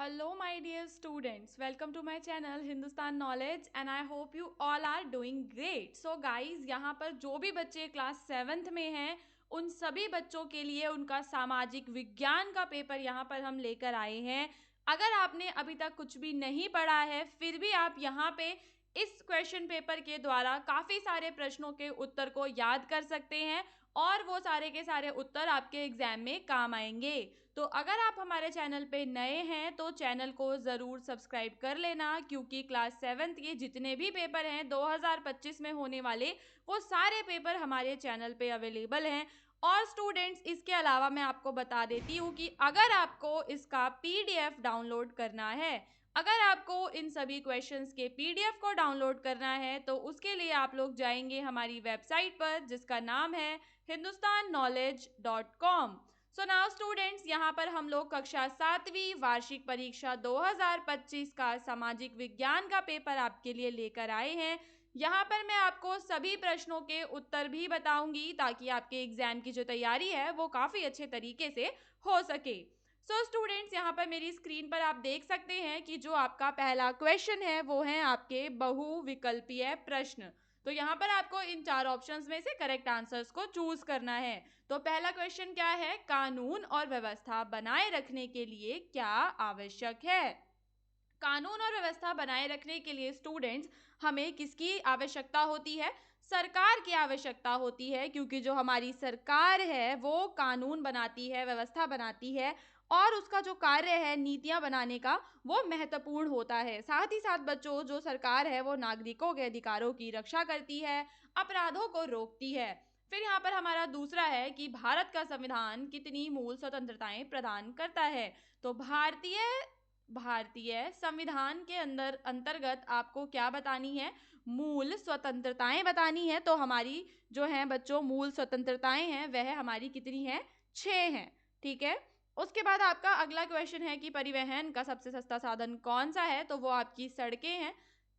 Hello, my dear students. Welcome to my channel Hindustan Knowledge and I hope you all are doing great. So guys, यहाँ पर जो भी बच्चे class 7th में हैं उन सभी बच्चों के लिए उनका सामाजिक विज्ञान का पेपर यहाँ पर हम लेकर आए हैं। अगर आपने अभी तक कुछ भी नहीं पढ़ा है फिर भी आप यहाँ पे इस क्वेश्चन पेपर के द्वारा काफ़ी सारे प्रश्नों के उत्तर को याद कर सकते हैं और वो सारे के सारे उत्तर आपके एग्जाम में काम आएंगे। तो अगर आप हमारे चैनल पे नए हैं तो चैनल को ज़रूर सब्सक्राइब कर लेना, क्योंकि क्लास 7th के जितने भी पेपर हैं 2025 में होने वाले वो सारे पेपर हमारे चैनल पे अवेलेबल हैं। और स्टूडेंट्स, इसके अलावा मैं आपको बता देती हूँ कि अगर आपको इसका पीडीएफ डाउनलोड करना है, अगर आपको इन सभी क्वेश्चंस के पीडीएफ को डाउनलोड करना है तो उसके लिए आप लोग जाएंगे हमारी वेबसाइट पर जिसका नाम है hindustanknowledge.com। सो नाउ स्टूडेंट्स, यहाँ पर हम लोग कक्षा 7वीं वार्षिक परीक्षा 2025 का सामाजिक विज्ञान का पेपर आपके लिए लेकर आए हैं। यहाँ पर मैं आपको सभी प्रश्नों के उत्तर भी बताऊंगी ताकि आपके एग्जाम की जो तैयारी है वो काफ़ी अच्छे तरीके से हो सके। सो स्टूडेंट्स, यहाँ पर मेरी स्क्रीन पर आप देख सकते हैं कि जो आपका पहला क्वेश्चन है वो है आपके बहुविकल्पीय प्रश्न। तो यहाँ पर आपको इन 4 ऑप्शंस में से करेक्ट आंसर्स को चूज करना है। तो पहला क्वेश्चन क्या है? कानून और व्यवस्था बनाए रखने के लिए क्या आवश्यक है? कानून और व्यवस्था बनाए रखने के लिए स्टूडेंट्स हमें किसकी आवश्यकता होती है? सरकार की आवश्यकता होती है, क्योंकि जो हमारी सरकार है वो कानून बनाती है, व्यवस्था बनाती है और उसका जो कार्य है नीतियां बनाने का वो महत्वपूर्ण होता है। साथ ही साथ बच्चों, जो सरकार है वो नागरिकों के अधिकारों की रक्षा करती है, अपराधों को रोकती है। फिर यहाँ पर हमारा दूसरा है कि भारत का संविधान कितनी मूल स्वतंत्रताएं प्रदान करता है? तो भारतीय संविधान के अंतर्गत आपको क्या बतानी है? मूल स्वतंत्रताएं बतानी है। तो हमारी जो है बच्चों मूल स्वतंत्रताएं हैं वह हमारी कितनी है? 6 हैं। ठीक है। उसके बाद आपका अगला क्वेश्चन है कि परिवहन का सबसे सस्ता साधन कौन सा है? तो वो आपकी सड़कें हैं।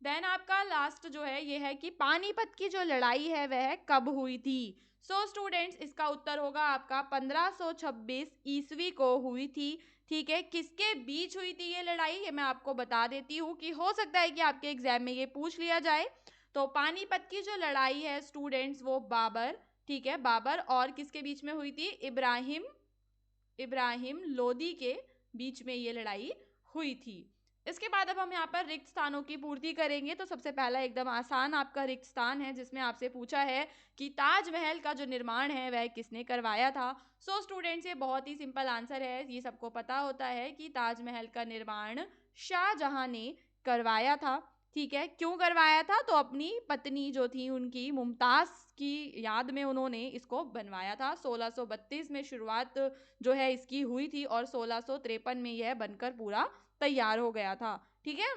देन आपका लास्ट जो है ये है कि पानीपत की जो लड़ाई है वह कब हुई थी? सो स्टूडेंट्स, इसका उत्तर होगा आपका 1526 ईस्वी को हुई थी। ठीक है। किसके बीच हुई थी ये लड़ाई, ये मैं आपको बता देती हूँ कि हो सकता है कि आपके एग्जाम में ये पूछ लिया जाए। तो पानीपत की जो लड़ाई है स्टूडेंट्स वो बाबर, ठीक है, बाबर और किसके बीच में हुई थी? इब्राहिम लोदी के बीच में ये लड़ाई हुई थी। इसके बाद अब हम यहाँ पर रिक्त स्थानों की पूर्ति करेंगे। तो सबसे पहला एकदम आसान आपका रिक्त स्थान है जिसमें आपसे पूछा है कि ताजमहल का जो निर्माण है वह किसने करवाया था? सो स्टूडेंट्स, ये बहुत ही सिंपल आंसर है, ये सबको पता होता है कि ताजमहल का निर्माण शाहजहां ने करवाया था। ठीक है। क्यों करवाया था? तो अपनी पत्नी जो थी उनकी मुमताज की याद में उन्होंने इसको बनवाया था। 1632 में शुरुआत जो है इसकी हुई थी और 1653 में यह बनकर पूरा तैयार हो गया था। ठीक है।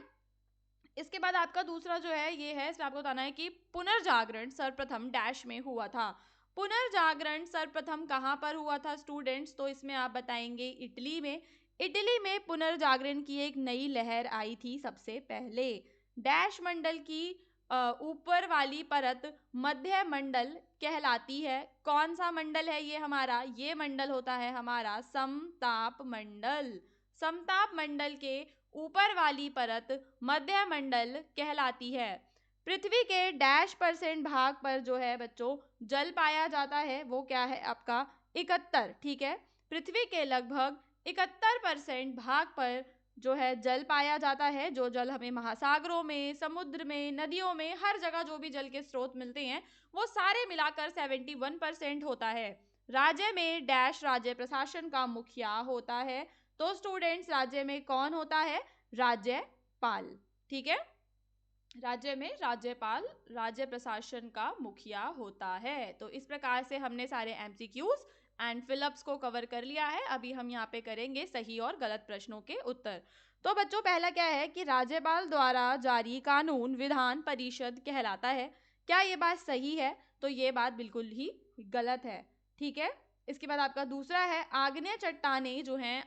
इसके बाद आपका दूसरा जो है ये है, इसमें आपको बताना है कि पुनर्जागरण सर्वप्रथम डैश में हुआ था। पुनर्जागरण सर्वप्रथम कहाँ पर हुआ था स्टूडेंट्स? तो इसमें आप बताएंगे इटली में। इटली में पुनर्जागरण की एक नई लहर आई थी सबसे पहले। डैश मंडल की ऊपर वाली परत मध्य मंडल कहलाती है। कौन सा मंडल है ये हमारा? ये मंडल होता है हमारा समताप मंडल। समताप मंडल के ऊपर वाली परत मध्य मंडल कहलाती है। पृथ्वी के डैश % भाग पर जो है बच्चों जल पाया जाता है वो क्या है आपका? 71। ठीक है। पृथ्वी के लगभग 71% भाग पर जो है जल पाया जाता है। जो जल हमें महासागरों में, समुद्र में, नदियों में, हर जगह जो भी जल के स्रोत मिलते हैं वो सारे मिलाकर 71% होता है। राज्य में डैश राज्य प्रशासन का मुखिया होता है। तो स्टूडेंट्स, राज्य में कौन होता है? राज्यपाल। ठीक है। राज्य में राज्यपाल राज्य प्रशासन का मुखिया होता है। तो इस प्रकार से हमने सारे एमसीक्यूज एंड फिलअप्स को कवर कर लिया है। अभी हम यहाँ पे करेंगे सही और गलत प्रश्नों के उत्तर। तो बच्चों, पहला क्या है कि राज्यपाल द्वारा जारी कानून विधान परिषद कहलाता है। क्या ये बात सही है? तो ये बात बिल्कुल ही गलत है। ठीक है। इसके बाद आपका दूसरा है आग्नेय चट्टानें जो हैं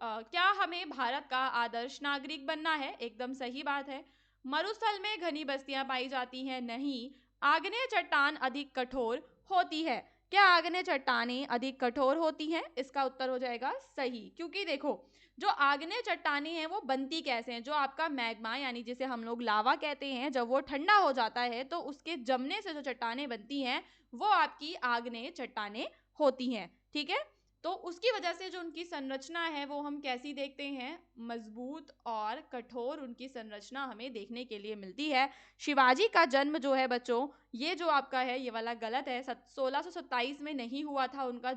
क्या हमें भारत का आदर्श नागरिक बनना है? एकदम सही बात है। मरुस्थल में घनी बस्तियां पाई जाती हैं? नहीं। आग्नेय चट्टान अधिक कठोर होती है। क्या आग्नेय चट्टानें अधिक कठोर होती हैं? इसका उत्तर हो जाएगा सही, क्योंकि देखो जो आग्नेय चट्टानें हैं वो बनती कैसे हैं, जो आपका मैग्मा यानी जिसे हम लोग लावा कहते हैं, जब वो ठंडा हो जाता है तो उसके जमने से जो चट्टानें बनती हैं वो आपकी आग्नेय चट्टानें होती हैं। ठीक है, तो उसकी वजह से जो उनकी संरचना है वो हम कैसी देखते हैं, मजबूत और कठोर उनकी संरचना हमें देखने के लिए मिलती है। शिवाजी का जन्म जो है बच्चों, ये जो आपका है ये वाला गलत है। 1627 में नहीं हुआ था उनका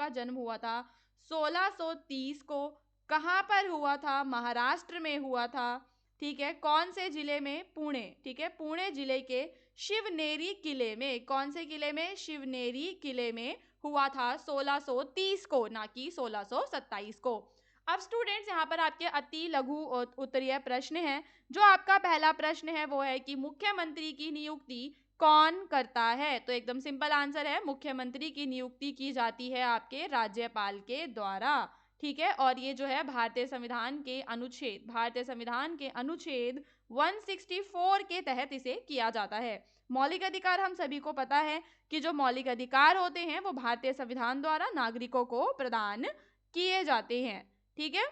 जन्म हुआ था 1630 को। कहाँ पर हुआ था? महाराष्ट्र में हुआ था। ठीक है, कौन से जिले में? पुणे। ठीक है, पुणे जिले के शिवनेरी किले में। कौन से किले में? शिवनेरी किले में हुआ था 1630 को, ना कि 1627 को। अब स्टूडेंट्स यहाँ पर आपके अति लघु उत्तरीय प्रश्न हैं। जो आपका पहला प्रश्न है वो है कि मुख्यमंत्री की नियुक्ति कौन करता है? तो एकदम सिंपल आंसर है, मुख्यमंत्री की नियुक्ति की जाती है आपके राज्यपाल के द्वारा। ठीक है, और ये जो है भारतीय संविधान के अनुच्छेद 164 के तहत इसे किया जाता है। मौलिक अधिकार हम सभी को पता है कि जो मौलिक अधिकार होते हैं वो भारतीय संविधान द्वारा नागरिकों को प्रदान किए जाते हैं। ठीक है,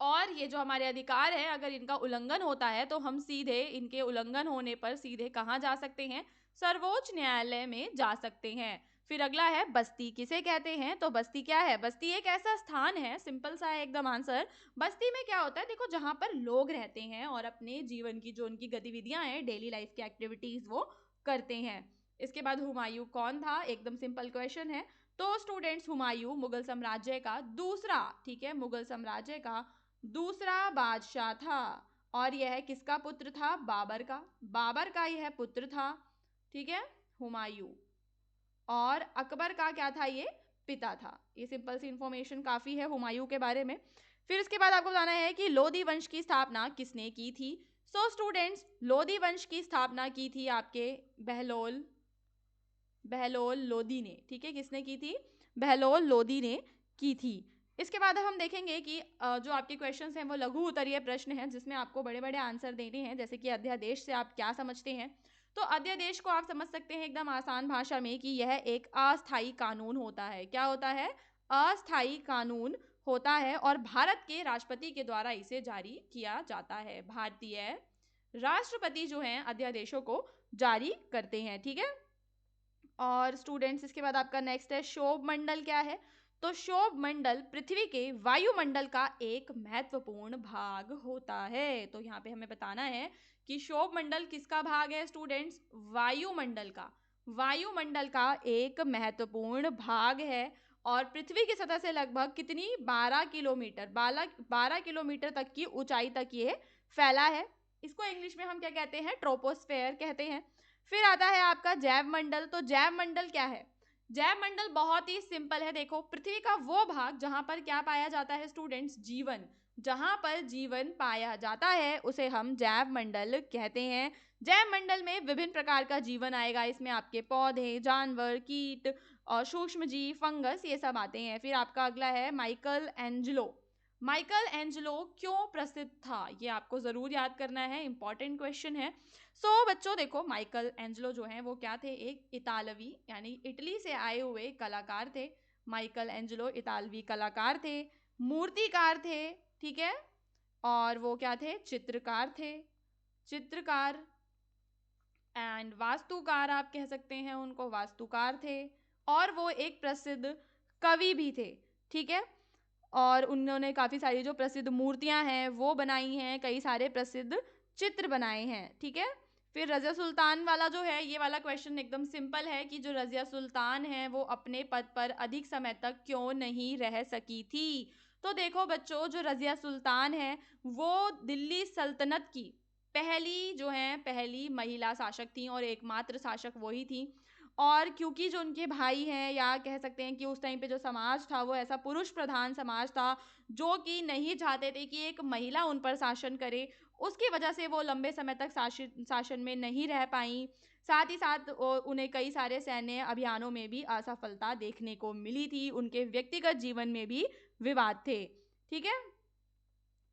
और ये जो हमारे अधिकार है अगर इनका उल्लंघन होता है तो हम सीधे इनके उल्लंघन होने पर सीधे कहाँ जा सकते हैं? सर्वोच्च न्यायालय में जा सकते हैं। फिर अगला है बस्ती किसे कहते हैं? तो बस्ती क्या है? बस्ती एक ऐसा स्थान है, सिंपल सा है एकदम आंसर। बस्ती में क्या होता है, देखो जहाँ पर लोग रहते हैं और अपने जीवन की जो उनकी गतिविधियां हैं, डेली लाइफ की एक्टिविटीज वो करते हैं। इसके बाद हुमायूं कौन था? एकदम सिंपल क्वेश्चन है। तो स्टूडेंट्स हुमायूं मुगल साम्राज्य का दूसरा, ठीक है, मुगल साम्राज्य का दूसरा बादशाह था। और यह किसका पुत्र था? बाबर का। बाबर का यह पुत्र था। ठीक है, हुमायूं। और अकबर का क्या था? ये पिता था। ये सिंपल सी इंफॉर्मेशन काफी है हुमायूं के बारे में। फिर इसके बाद आपको बताना है कि लोधी वंश की स्थापना किसने की थी? सो स्टूडेंट्स, लोधी वंश की स्थापना की थी आपके बहलोल लोधी ने। ठीक है, किसने की थी? बहलोल लोधी ने की थी। इसके बाद हम देखेंगे कि जो आपके क्वेश्चंस हैं वो लघु उत्तरीय प्रश्न हैं जिसमें आपको बड़े बड़े आंसर देने हैं, जैसे कि अध्यादेश से आप क्या समझते हैं। तो अध्यादेश को आप समझ सकते हैं एकदम आसान भाषा में कि यह एक अस्थायी कानून होता है। क्या होता है? अस्थायी कानून होता है, और भारत के राष्ट्रपति के द्वारा इसे जारी किया जाता है। भारतीय राष्ट्रपति जो हैं अध्यादेशों को जारी करते हैं। ठीक है, और स्टूडेंट्स इसके बाद आपका नेक्स्ट है शोभ मंडल क्या है? तो शोभ मंडल पृथ्वी के वायुमंडल का एक महत्वपूर्ण भाग होता है। तो यहाँ पे हमें बताना है कि शोभ मंडल किसका भाग है स्टूडेंट्स? वायुमंडल का। वायुमंडल का एक महत्वपूर्ण भाग है, और पृथ्वी की सतह से लगभग कितनी? 12 किलोमीटर तक की ऊंचाई तक ये फैला है। इसको इंग्लिश में हम क्या कहते हैं? ट्रोपोस्फेयर कहते हैं। फिर आता है आपका जैव मंडल। तो जैव मंडल क्या है? जैव मंडल बहुत ही सिंपल है। देखो, पृथ्वी का वो भाग जहां पर क्या पाया जाता है स्टूडेंट्स? जीवन। जहां पर जीवन पाया जाता है उसे हम जैव मंडल कहते हैं। जैव मंडल में विभिन्न प्रकार का जीवन आएगा। इसमें आपके पौधे, जानवर, कीट और सूक्ष्म जीव, फंगस, ये सब आते हैं। फिर आपका अगला है माइकल एंजेलो। माइकल एंजेलो क्यों प्रसिद्ध था? ये आपको जरूर याद करना है, इंपॉर्टेंट क्वेश्चन है। बच्चों देखो, माइकल एंजेलो जो हैं वो क्या थे? एक इतालवी यानी इटली से आए हुए कलाकार थे। माइकल एंजेलो इतालवी कलाकार थे, मूर्तिकार थे। ठीक है, और वो क्या थे? चित्रकार थे। चित्रकार एंड वास्तुकार आप कह सकते हैं उनको, वास्तुकार थे। और वो एक प्रसिद्ध कवि भी थे। ठीक है, और उन्होंने काफ़ी सारी जो प्रसिद्ध मूर्तियां हैं वो बनाई हैं, कई सारे प्रसिद्ध चित्र बनाए हैं। ठीक है, फिर रज़िया सुल्तान वाला जो है, ये वाला क्वेश्चन एकदम सिंपल है कि जो रज़िया सुल्तान है वो अपने पद पर अधिक समय तक क्यों नहीं रह सकी थी? तो देखो बच्चों, जो रज़िया सुल्तान है वो दिल्ली सल्तनत की पहली महिला शासक थी, और एकमात्र शासक वही थी। और क्योंकि जो उनके भाई हैं, या कह सकते हैं कि उस टाइम पे जो समाज था वो ऐसा पुरुष प्रधान समाज था जो कि नहीं चाहते थे कि एक महिला उन पर शासन करे, उसकी वजह से वो लंबे समय तक शासन में नहीं रह पाई। साथ ही साथ उन्हें कई सारे सैन्य अभियानों में भी असफलता देखने को मिली थी। उनके व्यक्तिगत जीवन में भी विवाद थे। ठीक है,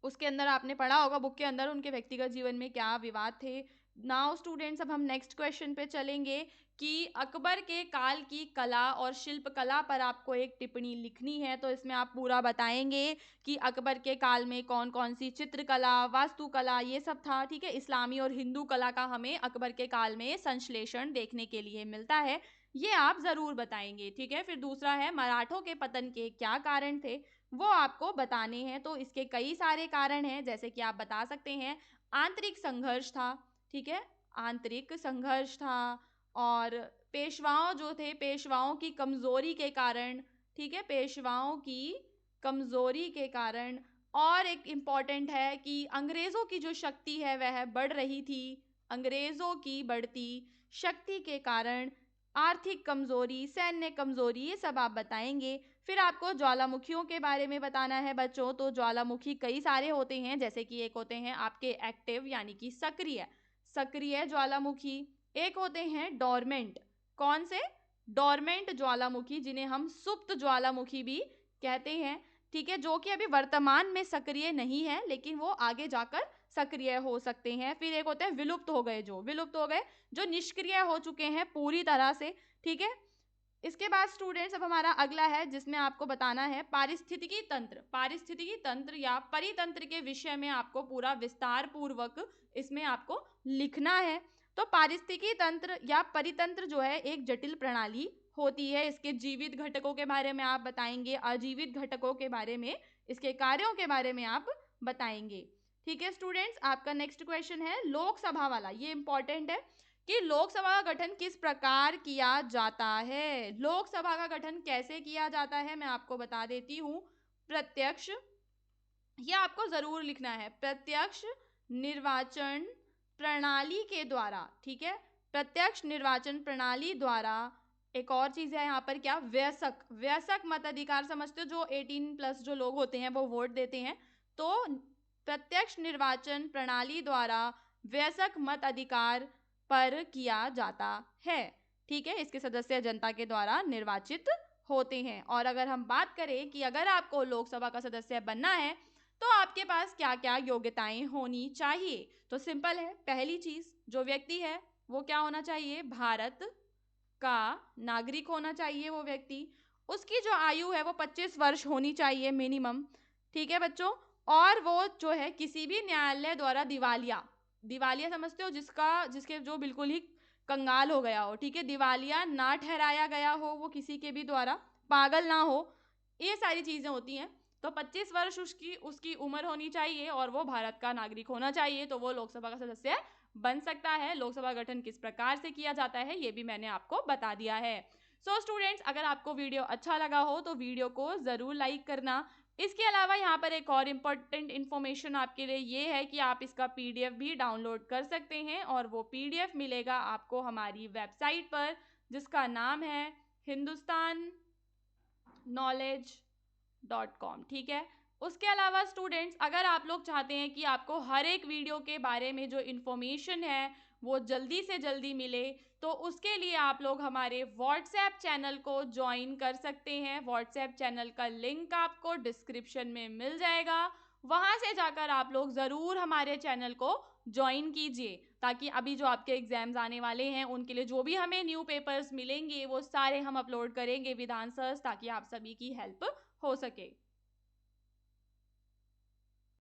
उसके अंदर आपने पढ़ा होगा बुक के अंदर उनके व्यक्तिगत जीवन में क्या विवाद थे। नाउ स्टूडेंट्स, अब हम नेक्स्ट क्वेश्चन पे चलेंगे कि अकबर के काल की कला और शिल्प कला पर आपको एक टिप्पणी लिखनी है। तो इसमें आप पूरा बताएंगे कि अकबर के काल में कौन कौन सी चित्रकला, वास्तुकला, ये सब था, ठीक है। इस्लामी और हिंदू कला का हमें अकबर के काल में संश्लेषण देखने के लिए मिलता है, ये आप जरूर बताएंगे, ठीक है। फिर दूसरा है मराठों के पतन के क्या कारण थे, वो आपको बताने हैं। तो इसके कई सारे कारण हैं, जैसे कि आप बता सकते हैं आंतरिक संघर्ष था, ठीक है, आंतरिक संघर्ष था। और पेशवाओं जो थे, पेशवाओं की कमजोरी के कारण, ठीक है, पेशवाओं की कमजोरी के कारण। और एक इम्पॉर्टेंट है कि अंग्रेजों की जो शक्ति है वह बढ़ रही थी, अंग्रेजों की बढ़ती शक्ति के कारण आर्थिक कमजोरी, सैन्य कमजोरी, ये सब आप बताएंगे। फिर आपको ज्वालामुखियों के बारे में बताना है बच्चों। तो ज्वालामुखी कई सारे होते हैं, जैसे कि एक होते हैं आपके एक्टिव यानी कि सक्रिय, सक्रिय ज्वालामुखी, एक होते हैं डोरमेंट, कौन से, डोरमेंट ज्वालामुखी, जिन्हें हम सुप्त ज्वालामुखी भी कहते हैं, ठीक है, जो कि अभी वर्तमान में सक्रिय नहीं है लेकिन वो आगे जाकर सक्रिय हो सकते हैं। फिर एक होते हैं विलुप्त हो गए, जो विलुप्त हो गए, जो निष्क्रिय हो चुके हैं पूरी तरह से, ठीक है। इसके बाद स्टूडेंट्स अब हमारा अगला है जिसमें आपको बताना है पारिस्थितिकी तंत्र, पारिस्थितिकी तंत्र या परितंत्र के विषय में आपको पूरा विस्तार पूर्वक इसमें आपको लिखना है। तो पारिस्थितिकी तंत्र या परितंत्र जो है एक जटिल प्रणाली होती है, इसके जीवित घटकों के बारे में आप बताएंगे, अजीवित घटकों के बारे में, इसके कार्यों के बारे में आप बताएंगे, ठीक है। स्टूडेंट्स, आपका नेक्स्ट क्वेश्चन है लोकसभा वाला, ये इंपॉर्टेंट है कि लोकसभा का गठन किस प्रकार किया जाता है। लोकसभा का गठन कैसे किया जाता है मैं आपको बता देती हूँ। प्रत्यक्ष, ये आपको जरूर लिखना है, प्रत्यक्ष निर्वाचन प्रणाली के द्वारा, ठीक है, प्रत्यक्ष निर्वाचन प्रणाली द्वारा। एक और चीज है यहाँ पर, क्या, वयस्क, वयस्क मताधिकार समझते हो, जो 18+ जो लोग होते हैं वो वोट देते हैं। तो प्रत्यक्ष निर्वाचन प्रणाली द्वारा वयस्क मत अधिकार पर किया जाता है, ठीक है। इसके सदस्य जनता के द्वारा निर्वाचित होते हैं। और अगर हम बात करें कि अगर आपको लोकसभा का सदस्य बनना है तो आपके पास क्या क्या योग्यताएं होनी चाहिए, तो सिंपल है, पहली चीज, जो व्यक्ति है वो क्या होना चाहिए, भारत का नागरिक होना चाहिए वो व्यक्ति। उसकी जो आयु है वो 25 वर्ष होनी चाहिए मिनिमम, ठीक है बच्चों। और वो जो है किसी भी न्यायालय द्वारा दिवालिया, दिवालिया समझते हो, जिसके जो बिल्कुल ही कंगाल हो गया हो, ठीक है, दिवालिया ना ठहराया गया हो वो किसी के भी द्वारा, पागल ना हो, ये सारी चीजें होती हैं। तो 25 वर्ष उसकी उसकी उम्र होनी चाहिए और वो भारत का नागरिक होना चाहिए, तो वो लोकसभा का सदस्य बन सकता है। लोकसभा गठन किस प्रकार से किया जाता है ये भी मैंने आपको बता दिया है। सो स्टूडेंट्स, अगर आपको वीडियो अच्छा लगा हो तो वीडियो को ज़रूर लाइक करना। इसके अलावा यहाँ पर एक और इम्पोर्टेंट इन्फॉर्मेशन आपके लिए ये है कि आप इसका PDF भी डाउनलोड कर सकते हैं और वो PDF मिलेगा आपको हमारी वेबसाइट पर, जिसका नाम है hindustannowledge.com, ठीक है। उसके अलावा स्टूडेंट्स, अगर आप लोग चाहते हैं कि आपको हर एक वीडियो के बारे में जो इन्फॉर्मेशन है वो जल्दी से जल्दी मिले, तो उसके लिए आप लोग हमारे व्हाट्सएप चैनल को ज्वाइन कर सकते हैं। व्हाट्सएप चैनल का लिंक आपको डिस्क्रिप्शन में मिल जाएगा, वहां से जाकर आप लोग ज़रूर हमारे चैनल को ज्वाइन कीजिए, ताकि अभी जो आपके एग्जाम्स आने वाले हैं उनके लिए जो भी हमें न्यू पेपर्स मिलेंगे वो सारे हम अपलोड करेंगे विद आंसर्स, ताकि आप सभी की हेल्प हो सके।